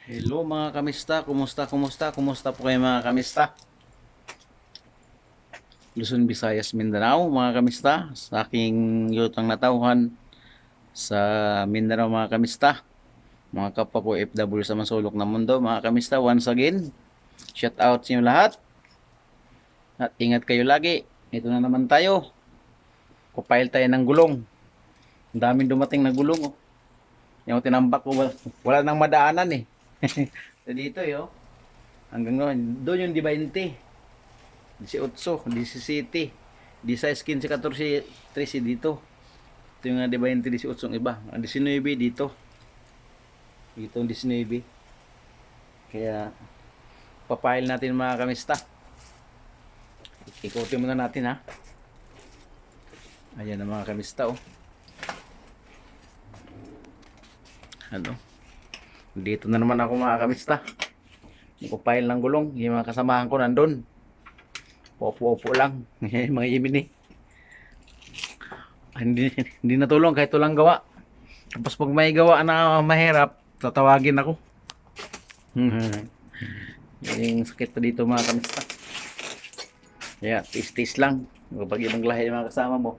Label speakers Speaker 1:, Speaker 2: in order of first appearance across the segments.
Speaker 1: Hello mga kamista, kumusta po kayo mga kamista? Luzon, Visayas, Mindanao mga kamista, sa aking yutang natauhan sa Mindanao mga kamista, mga kapwa ko FW sa masulok na mundo mga kamista, once again, shout out sa inyo lahat at ingat kayo lagi. Ito na naman tayo, kupile tayo ng gulong. Ang daming dumating na gulong oh. Yung tinambak ko, wala nang madaanan eh. Dito yo, hanggang doon yung D20. 18, 17, 16, 15, 14, 13 dito. Ito yung di ba yung 18 ang iba. Ang 19 dito. Dito ang 19. Kaya papile natin mga kamista. Ikutin muna natin ha. Ayan ang mga kamista oh. Ano? Dito na naman ako mga kamista. Ipapile ng gulong. Yung mga kasamahan ko nandun. Opo-opo lang. Mga imin eh. Hindi natulong kahit walang gawa. Tapos pag may gawa na mahirap, tatawagin ako. Yung sakit pa dito mga kamista. Yeah, tis-tis lang. Kapag ibang lahi yung mga kasama mo,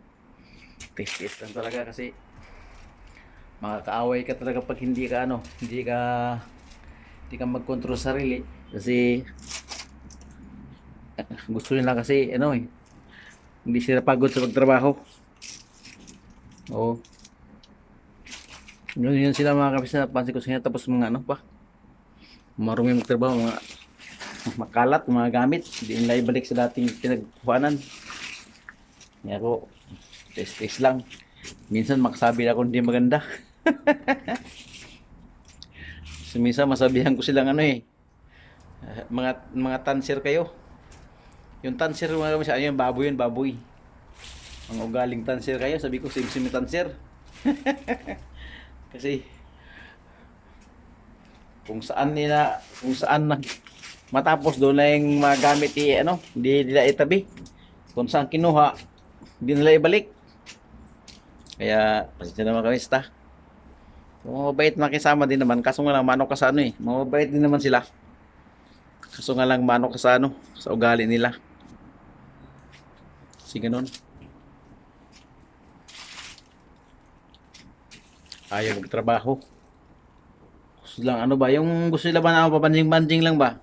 Speaker 1: tis-tis lang talaga kasi makakaaway ka talaga pag hindi ka hindi ka mag-control sa sarili. Kasi gusto nila kasi hindi sila pagod sa pagtrabaho. Oo. Yun sila mga kapisa, pansin ko sa inyo, tapos mga marumi magtrabaho, mga makalat, mga gamit, hindi nila ibalik sa dating pinagkuhanan. Kaya ako, test lang. Minsan makasabi ako hindi maganda. So, minsan masabihan ko silang mga tanser kayo. Yung tanser mga kapisa, yung baboy yun, baboy. Ang ugaling tanser kayo, sabi ko sim tanser. Kasi kung saan na matapos doon na yung magamit hindi nila itabi. Kung saan kinuha, hindi nila ibalik. Kaya pasensya naman kami sta. Mabait na kisama din naman, kaso nga lang mano ka sa mabait din naman sila. Kaso nga lang mano ka sa sa ugali nila. Kasi ganun. Ayaw magtrabaho. Gusto lang yung gusto nila ba na pabanjing-banjing lang ba?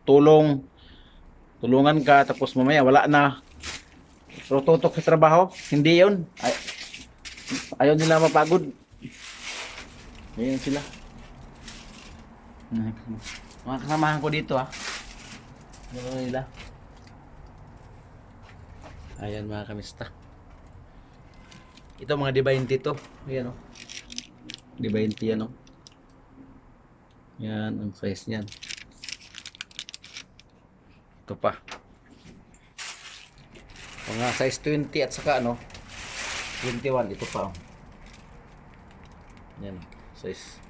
Speaker 1: Tulungan ka tapos mamaya wala na. Pero tutok sa trabaho, hindi 'yon. Ayaw nila mapagod. Ayun sila. Mga kasamahan ko dito Ano nila? Ayan mga kamista. Ito mga D20 to. Ayan D20 yan Yan ang size niyan. Ito pa. Mga size 20 at saka 21 ito pa. Yan size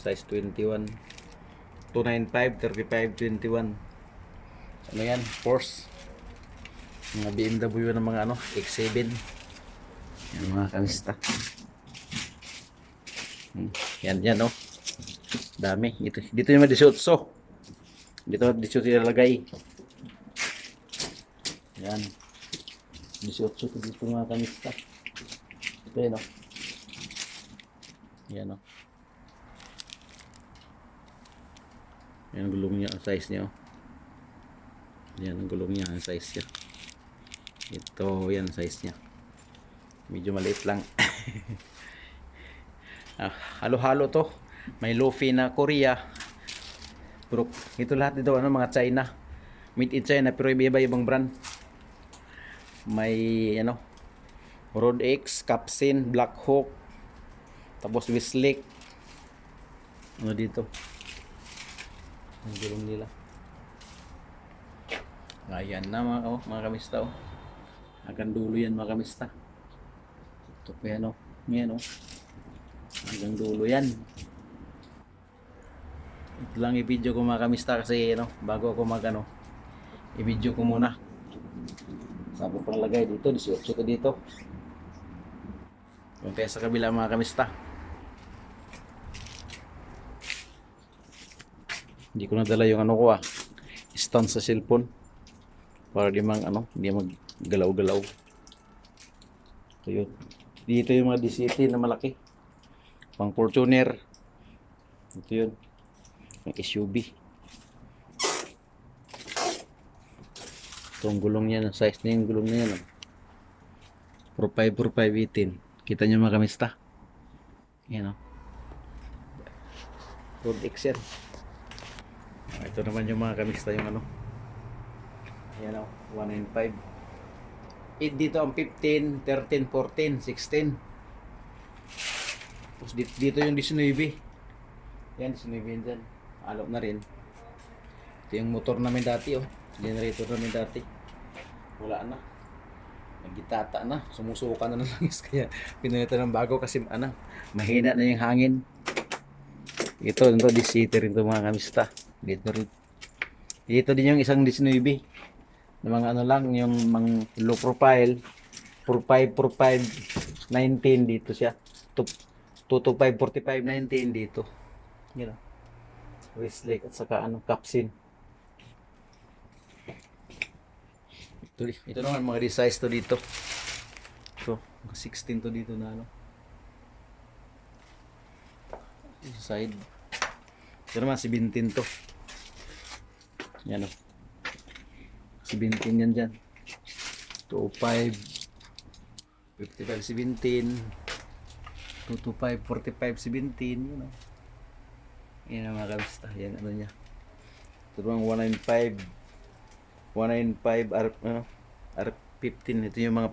Speaker 1: size 21. 295, 35, 21. Ano yan? Force. Mga BMW ng mga X7. Yan mga kamista. Yan dami. Dito yung mga 18. Dito 18 ilalagay. Yan. 18 dito mga kamista. Ito yan Yan Yan ang gulong niya, ang size niya Yan ang gulong niya, ang size niya. Ito, yan ang size niya. Medyo maliit lang. Halo-halo to. May Luffy na Korea. Pero ito lahat dito mga China. Made in China pero iba ibang brand. May Road X, Capsin, Black Hawk, tapos Westlake. Dito. Ang gulong nila. Ayan na mga kamista Hanggang dulo yan mga kamista. Ito pa yan Yan hanggang dulo yan. Ito lang i-video ko mga kamista kasi bago ako i-video ko muna. Sabi pang lagay dito, 18 ko dito. Yung kaya sa kabila mga kamista. Hindi ko nadala yung ano ko stand sa cellphone para di mang hindi maggalaw-galaw. So yun. Dito yung mga DCT na malaki. Pang Fortuner. Ito yun. Yung SUV. Itong gulong niya, size na yung gulong niya. 4518. Kita nyo mga kamista. Yan Road X yan. Ito naman yung mga kamista yung Yan 195. Dito ang 15, 13, 14, 16. Tapos dito yung 19. Yan, 19 yan dyan. Alok na rin. Ito yung motor namin dati generator namin dati. Wala na. Nagitata na. Sumusuka na ng langis. Kaya pinalitan ng bago kasi mahina na yung hangin. Ito DC rin ito mga kamista. Dito rin. Dito din yung isang 19. Na mga lang, yung mga low profile. 45, 19 dito siya. 225, 45, 19 dito. Yan Westlake at saka Capsin. Ito naman mga resize to dito. Ito, 16 to dito na side. Ito naman 17 to. Yan 17 yan dyan. 205, 55, 17, 225, 45, 17. Yan ang mga kamista. Yan niya. Ito naman 195, 195 R15. Ito yung mga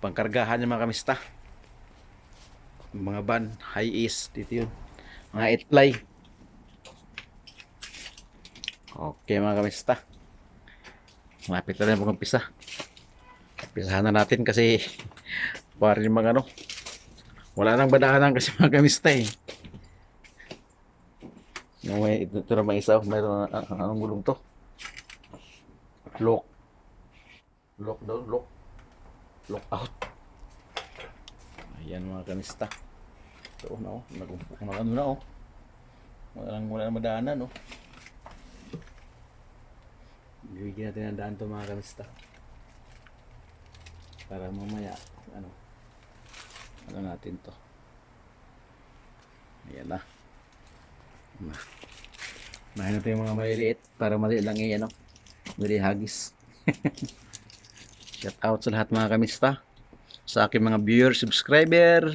Speaker 1: pangkargahan yung mga kamista. Mga van, high east dito yun. Mga 8-ply. Okay mga kamista. Malapit na rin mag-umpisa. Pisahan na natin kasi para yung mga wala nang badahanan kasi mga kamista ito naman isa. Mayroon anong gulong to? Lock down, lock out. Ayan mga kamista. So wala nang madaanan bibigyan natin ng daan to mga kamista para mamaya natin to. Ayan na natin yung mga maliliit para maliit lang mali hagis. Shout out sa lahat mga kamista, sa aking mga viewers, subscriber,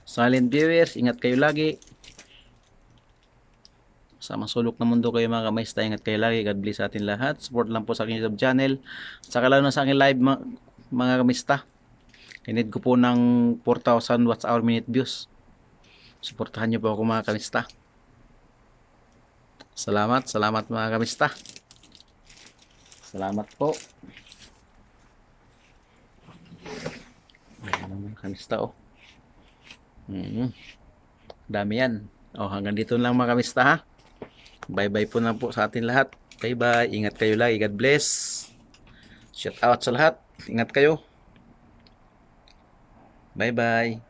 Speaker 1: silent viewers. Ingat kayo lagi sa masulok na mundo kayo mga kamista. Ingat kayo lagi. God bless sa atin lahat. Support lang po sa aking YouTube channel, saka lalo na sa aking live mga kamista. Kinid ko po ng 4,000 watch hour minute views. Suportahan nyo po ako mga kamista. Salamat mga kamista. Salamat po. Ayan naman kamista dami yan. Hanggang dito lang mga kamista ha. Bye bye po na po sa atin lahat. Bye bye. Ingat kayo lagi. God bless. Shout out sa lahat. Ingat kayo. Bye bye.